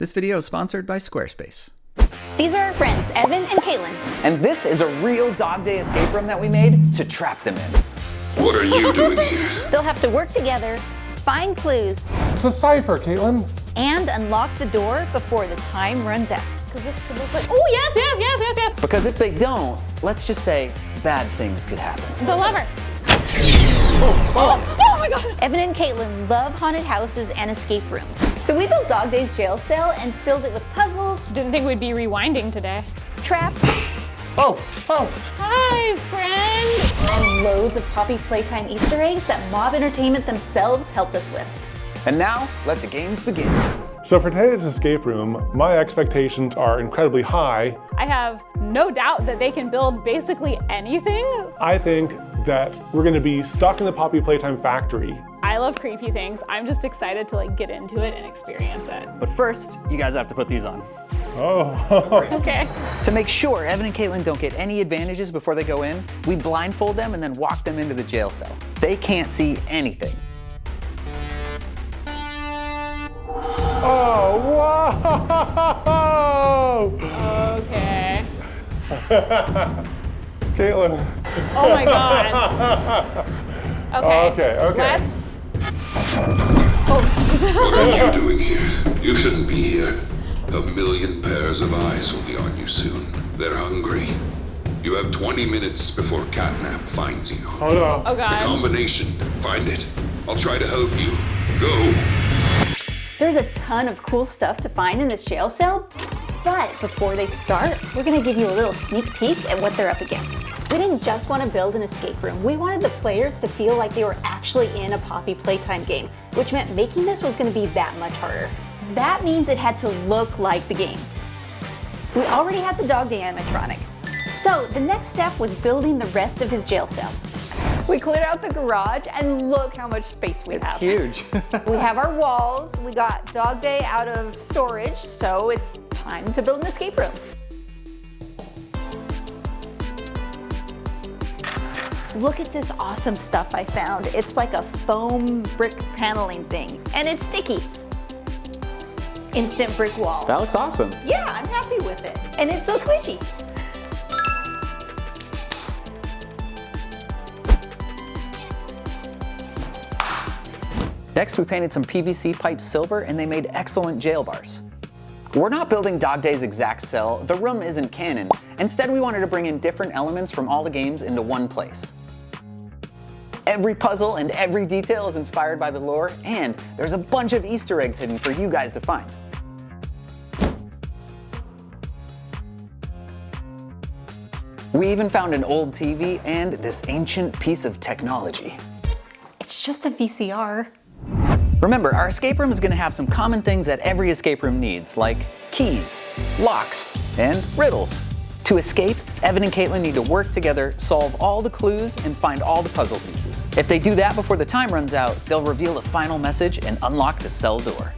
This video is sponsored by Squarespace. These are our friends, Evan and Katelyn. And this is a real DogDay escape room that we made to trap them in. What are you doing here? They'll have to work together, find clues, It's a cipher, Katelyn. and unlock the door before the time runs out. Because this could look like, oh yes, yes, yes, yes, yes. Because if they don't, let's just say bad things could happen. The lever. Oh my God. Evan and Katelyn love haunted houses and escape rooms. So we built DogDay's jail cell and filled it with puzzles, Didn't think we'd be rewinding today. traps, Oh. Hi, friend. and loads of Poppy Playtime Easter eggs that Mob Entertainment themselves helped us with. And now, let the games begin. So for today's escape room, my expectations are incredibly high. I have no doubt that they can build basically anything. I think that we're gonna be stuck in the Poppy Playtime factory. I love creepy things. I'm just excited to get into it and experience it. But first, you guys have to put these on. Oh. Okay. To make sure Evan and Katelyn don't get any advantages before they go in, we blindfold them and then walk them into the jail cell. They can't see anything. Oh, whoa! Okay. Katelyn. Oh my God. Okay. Okay. Let's. What are you doing here? You shouldn't be here. A million pairs of eyes will be on you soon. They're hungry. You have 20 minutes before CatNap finds you. Hold on. Oh The God. combination. Find it. I'll try to help you. Go. There's a ton of cool stuff to find in this jail cell, but before they start, we're gonna give you a little sneak peek at what they're up against. We didn't just want to build an escape room. We wanted the players to feel like they were actually in a Poppy Playtime game, which meant making this was gonna be that much harder. That means it had to look like the game. We already had the DogDay animatronic. So the next step was building the rest of his jail cell. We cleared out the garage and look how much space we It's have. huge. We have our walls, we got DogDay out of storage, so it's time to build an escape room. Look at this awesome stuff I found. It's like a foam brick paneling thing, and it's sticky. Instant brick wall. That looks awesome. Yeah, I'm happy with it. And it's so squishy. Next, we painted some PVC pipes silver and they made excellent jail bars. We're not building DogDay's exact cell, the room isn't canon. Instead, we wanted to bring in different elements from all the games into one place. Every puzzle and every detail is inspired by the lore, and there's a bunch of Easter eggs hidden for you guys to find. We even found an old TV and this ancient piece of technology. It's just a VCR. Remember, our escape room is going to have some common things that every escape room needs, like keys, locks, and riddles. To escape, Evan and Katelyn need to work together, solve all the clues, and find all the puzzle pieces. If they do that before the time runs out, they'll reveal the final message and unlock the cell door.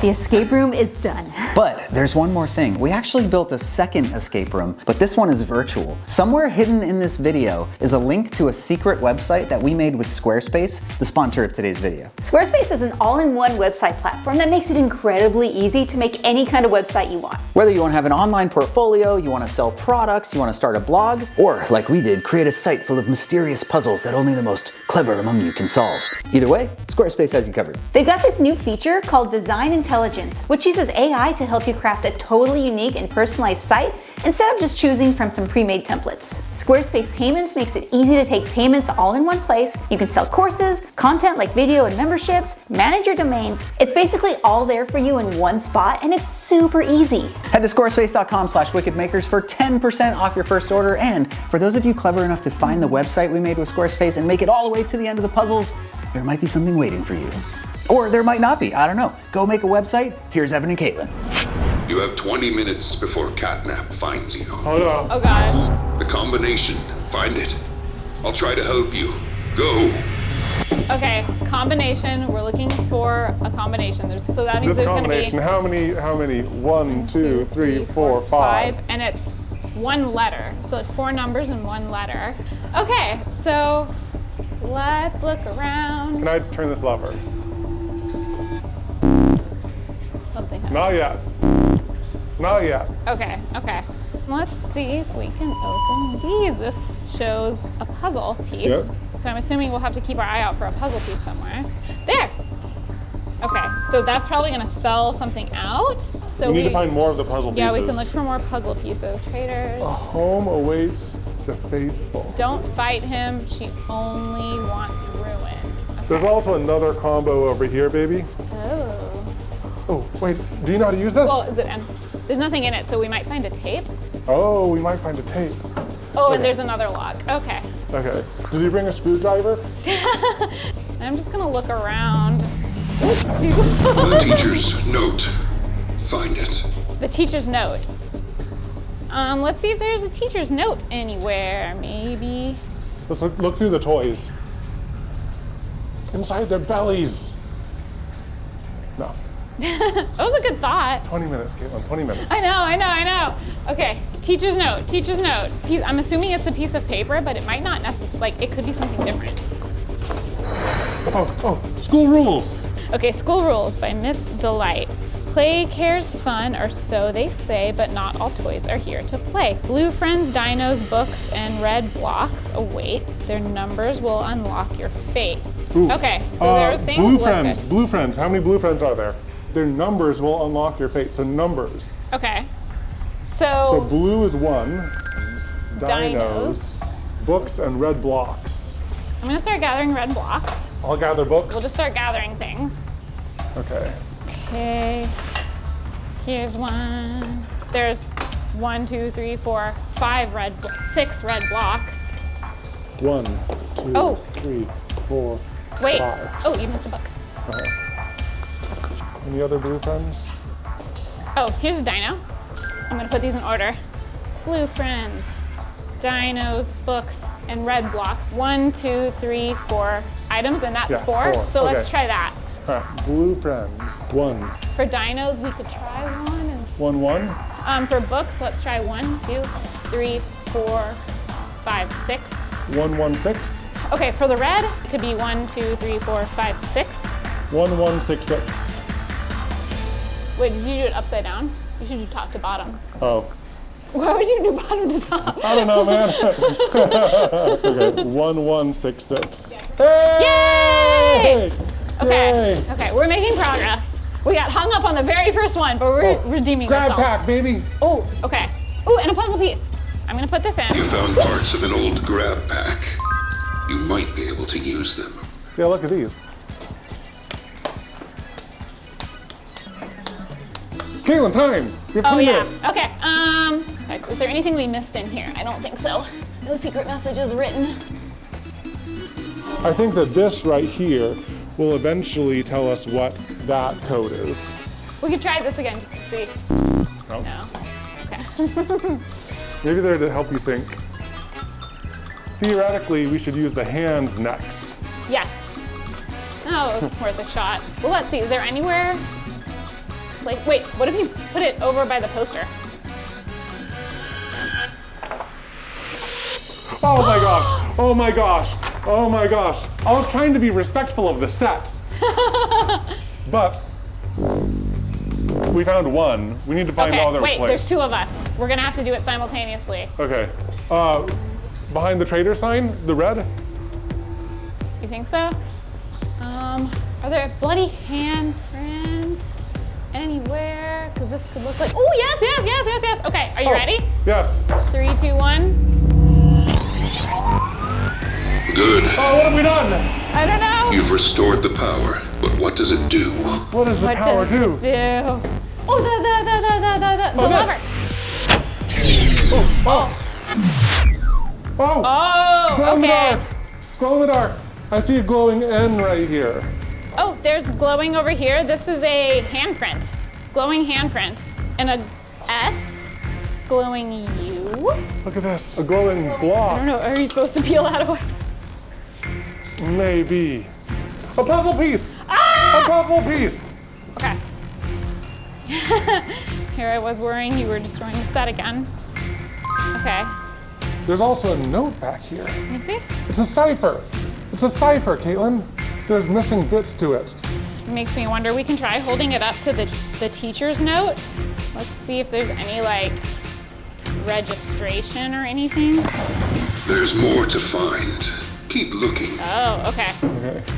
The escape room is done. But there's one more thing. We actually built a second escape room, but this one is virtual. Somewhere hidden in this video is a link to a secret website that we made with Squarespace, the sponsor of today's video. Squarespace is an all-in-one website platform that makes it incredibly easy to make any kind of website you want. Whether you want to have an online portfolio, you want to sell products, you want to start a blog, or like we did, create a site full of mysterious puzzles that only the most clever among you can solve. Either way, Squarespace has you covered. They've got this new feature called Design Intelligence, which uses AI to help you craft a totally unique and personalized site instead of just choosing from some pre-made templates. Squarespace Payments makes it easy to take payments all in one place. You can sell courses, content like video and memberships, manage your domains. It's basically all there for you in one spot, and it's super easy. Head to squarespace.com/wickedmakers for 10% off your first order, and for those of you clever enough to find the website we made with Squarespace and make it all the way to the end of the puzzles, there might be something waiting for you. Or there might not be, I don't know. Go make a website. Here's Evan and Katelyn. You have 20 minutes before CatNap finds you. Hold on. Oh God. The combination. Find it. I'll try to help you. Go. Okay. Combination. We're looking for a combination. So that means This there's going to be combination, how many? 1, 2, 3, 4, 5. and it's one letter. So like 4 numbers and 1 letter. Okay. So let's look around. Can I turn this lever? Something. Not yet. Not yet. Okay, okay. Let's see if we can open these. This shows a puzzle piece. Yep. So I'm assuming we'll have to keep our eye out for a puzzle piece somewhere. There! Okay, so that's probably gonna spell something out. So We need to find more of the puzzle pieces. Yeah, we can look for more puzzle pieces. Haters. A home awaits the faithful. Don't fight him, she only wants ruin. Okay. There's also another combo over here, baby. Oh. Oh, wait, do you know how to use this? Well, is it in? There's nothing in it, so we might find a tape. Oh, we might find a tape. Oh, Okay. and there's another lock. Okay. Okay, did you bring a screwdriver? I'm just gonna look around. Jeez. The teacher's note. Find it. The teacher's note. Let's see if there's a teacher's note anywhere. Maybe. Let's look through the toys. Inside their bellies. No, That was a good thought. 20 minutes, Caitlin, 20 minutes. I know. Okay, teacher's note. I'm assuming it's a piece of paper, but it might not necessarily, like, it could be something different. Oh, school rules. Okay, School Rules by Miss Delight. Play, cares, fun, or so they say, but not all toys are here to play. Blue friends, dinos, books, and red blocks await. Their numbers will unlock your fate. Ooh. Okay, so there's things Blue listed. friends, how many blue friends are there? Their numbers will unlock your fate, so numbers. Okay, So so blue is 1, Dinos. books, and red blocks. I'm gonna start gathering red blocks. I'll gather books. We'll just start gathering things. Okay. Okay, here's one. There's 1, 2, 3, 4, 5 6 red blocks. 1, 2, Oh. 3, 4, Wait, 5. oh, you missed a book. Okay. Any other blue friends? Oh, here's a dino. I'm gonna put these in order. Blue friends, dinos, books, and red blocks. 1, 2, 3, 4 items, and that's Yeah, 4. 4. So let's Okay. try that. All right, blue friends. 1, For dinos, we could try 1. 1, 1. And for books, let's try 1, 2, 3, 4, 5, 6. 1, 1, 6. Okay, for the red, it could be 1, 2, 3, 4, 5, 6. 1, 1, 6, 6. Wait, did you do it upside down? You should do top to bottom. Oh, Why would you do bottom to top? I don't know, man. Okay, 1, 1, 6, 6. Yay! Okay, Yay! okay, we're making progress. We got hung up on the very first one, but we're redeeming Grab ourselves. pack, baby. Oh, okay. Oh, and a puzzle piece. I'm gonna put this You in. found parts of an old grab pack. You might be able to use them. Yeah, look at these. Caitlin, time. You have 20 Oh yeah. minutes. Okay. Right, so is there anything we missed in here? I don't think so. No secret messages written. I think that this right here will eventually tell us what that code is. We could try this again just to see. No. No. Okay. Maybe they're to help you think. Theoretically, we should use the hands next. Yes. Oh, it's worth a shot. Well, let's see. Is there anywhere? Like, wait. What if you put it over by the poster? Oh my gosh! Oh my gosh! Oh my gosh! I was trying to be respectful of the set. But we found one. We need to find Okay. other Wait. place. There's 2 of us. We're gonna have to do it simultaneously. Okay. Behind the trader sign, the red. You think so? Are there bloody handprints anywhere? Because this could look like. Oh yes, yes, yes, yes, yes. Okay. Are you ready? Yes. 3, 2, 1. Good. Oh, what have we done? I don't know. You've restored the power, but what does it do? What does the What power does do? it do? Oh, the Oh, lever. Oh! Oh, Glow in the okay. dark! Glow in the dark! I see a glowing N right here. Oh, there's glowing over here. This is a handprint, glowing handprint, and a S, glowing U. Look at this. A glowing I block. don't know. Are you supposed to peel that away? Maybe. A puzzle piece! Ah! A puzzle piece! Okay. Here I was worrying you were destroying the set again. Okay. There's also a note back here. Let me see. It's a cipher. It's a cipher, Caitlin. There's missing bits to it. It makes me wonder, we can try holding it up to the teacher's note. Let's see if there's any like registration or anything. There's more to find. Keep looking. Oh, okay.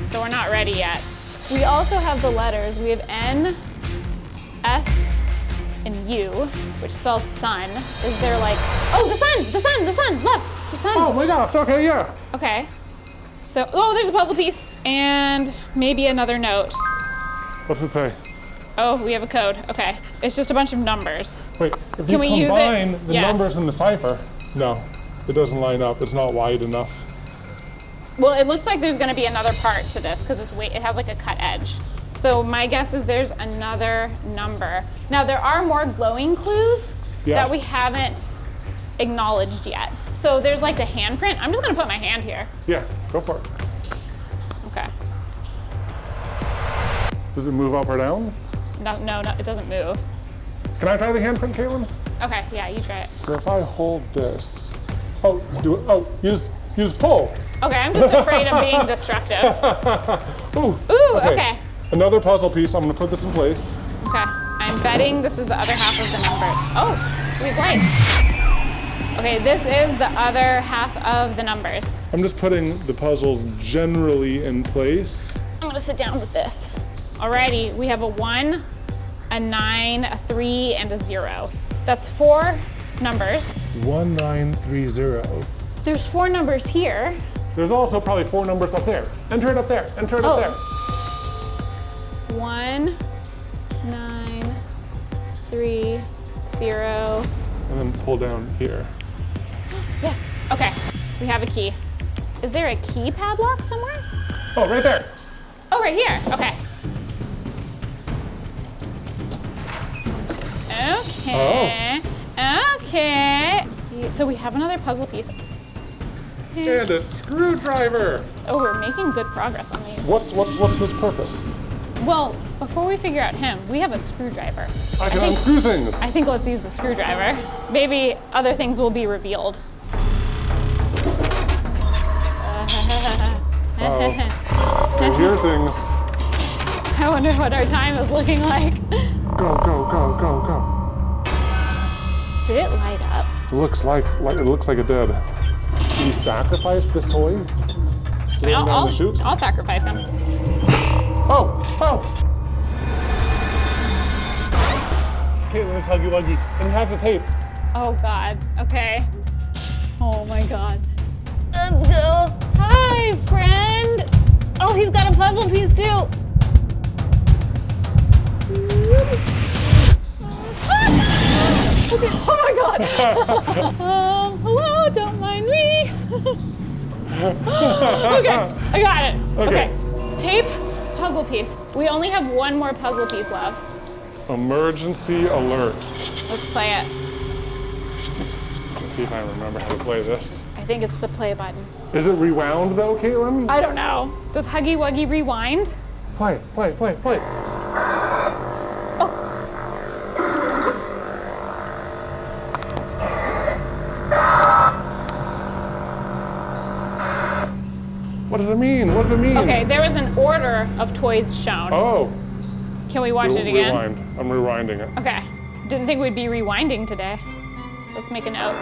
So we're not ready yet. We also have the letters. We have N, S, and U, which spells sun. Is there like, oh, the sun, look, the sun. Oh my gosh, okay, yeah. Okay. So, oh, there's a puzzle piece and maybe another note. What's it say? Oh, we have a code, okay. It's just a bunch of numbers. Wait, if Can we you use it? combine the Yeah. numbers in the cipher, no, it doesn't line up. It's not wide enough. Well, it looks like there's gonna be another part to this because it has like a cut edge. So my guess is there's another number. Now there are more glowing clues that we haven't acknowledged yet. So there's like the handprint. I'm just gonna put my hand here. Yeah, go for it. Okay. Does it move up or down? No, it doesn't move. Can I try the handprint, Katelyn? Okay, yeah, you try it. So if I hold this, use pull. Okay, I'm just afraid of being destructive. Ooh, okay. Another puzzle piece, I'm gonna put this in place. Okay, I'm betting this is the other half of the numbers. Oh, we have lights. Okay, this is the other half of the numbers. I'm just putting the puzzles generally in place. I'm gonna sit down with this. Alrighty, we have a 1, a 9, a 3, and a 0. That's 4 numbers. 1930. There's 4 numbers here. There's also probably 4 numbers up there. Enter it up there, enter it up there. 1, 9, 3, 0. And then pull down here. Yes, okay, we have a key. Is there a key padlock somewhere? Oh, right there. Oh, right here, okay. Okay, okay. So we have another puzzle piece. And a screwdriver. Oh, we're making good progress on these. What's his purpose? Well, before we figure out him, we have a screwdriver. I can unscrew things. I think let's use the screwdriver. Maybe other things will be revealed. I hear things. I wonder what our time is looking like. Go, go, go, go, go. Did it light up? It looks like it did. Can you sacrifice this toy? I mean, I'll sacrifice him. Oh, oh! Katelyn, it's Huggy Wuggy, and it has the tape. Oh God, okay. Oh my God. Let's go. Hi, friend. Oh, he's got a puzzle piece too. Okay. Oh my God. Hello, don't mind me. Okay, I got it. Okay. Tape, puzzle piece. We only have one more puzzle piece left. Emergency alert. Let's play it. Let's see if I remember how to play this. I think it's the play button. Is it rewound though, Katelyn? I don't know. Does Huggy Wuggy rewind? Play, play, play, play. What does it mean? What does it mean? Okay, there was an order of toys shown. Oh. Can we watch it again? Rewind. I'm rewinding it. Okay. Didn't think we'd be rewinding today. Let's make a note.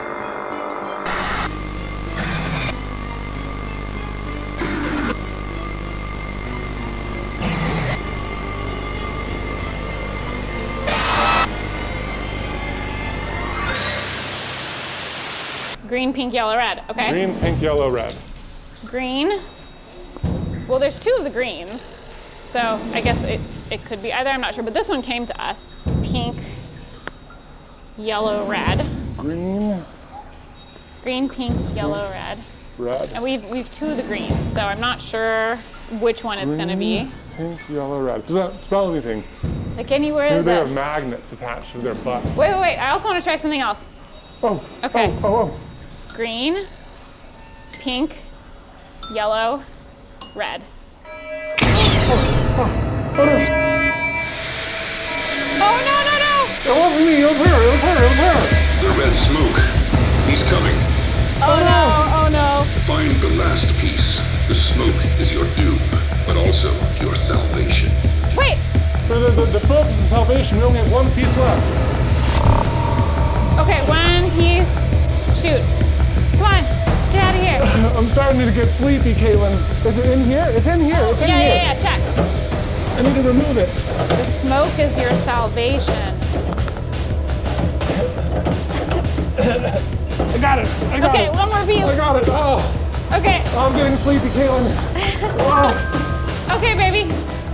Green, pink, yellow, red. Okay. Green, pink, yellow, red. Green. Well, there's 2 of the greens. So I guess it could be either, I'm not sure, but this one came to us. Pink, yellow, red. Green. Green, pink, yellow, red. Red. And we've 2 of the greens, so I'm not sure which one it's gonna be. Pink, yellow, red. Does that spell anything? Like anywhere Maybe they that... have magnets attached to their butts. Wait, I also wanna try something else. Oh. Okay. Oh. Green, pink, yellow, red. Oh no. Oh no! It wasn't me, it was her. The red smoke. He's coming. Oh no! Find the last piece. The smoke is your doom, but also your salvation. Wait. The smoke is the salvation. We only have one piece left. Okay, one piece. Shoot. Come on. Get out of here. I'm starting to get sleepy, Katelyn. Is it in here? It's in here. It's in here. Yeah, check. I need to remove it. The smoke is your salvation. I got it. I got Okay, it. one more piece. I got it. Oh, Okay. I'm getting sleepy, Katelyn. Oh. Okay, baby.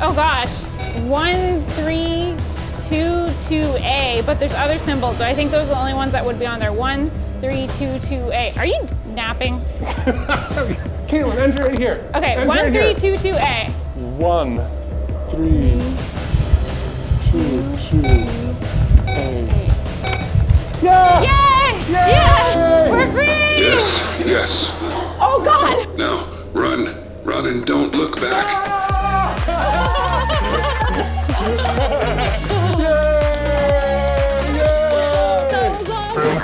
Oh gosh. 1322A, but there's other symbols, but I think those are the only ones that would be on there. 1322A. Are you napping? Katelyn, enter in here. Okay, Enter in here. 1322A. 1, 3, 2, 2, 8. Yeah! Yay! Yay! Yes! We're free! Yes. Oh God! Now, run and don't look back.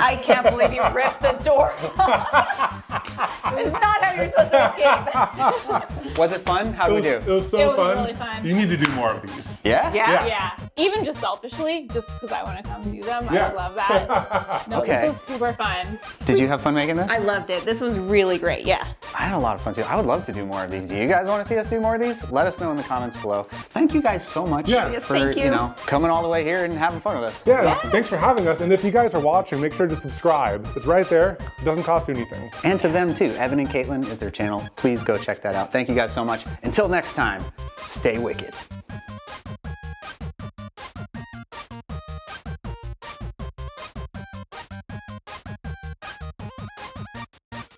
I can't believe you ripped the door off. It's not how you're supposed to escape. Was it fun? How did we do? It was so It was fun. really fun. You need to do more of these. Yeah? Yeah. Even just selfishly, just because I want to come do them, Yeah. I would love that. No, Okay. this was super fun. Did you have fun making this? I loved it. This was really great. Yeah. I had a lot of fun too. I would love to do more of these. Do you guys want to see us do more of these? Let us know in the comments below. Thank you guys so much Yeah. Yes, for thank you. coming all the way here and having fun with us. Yeah, It's awesome. thanks for having us. And if you guys are watching, make sure to subscribe. It's right there. It doesn't cost you anything. And to them too. Evan and Katelyn is their channel. Please go check that out. Thank you guys so much. Until next time, stay wicked.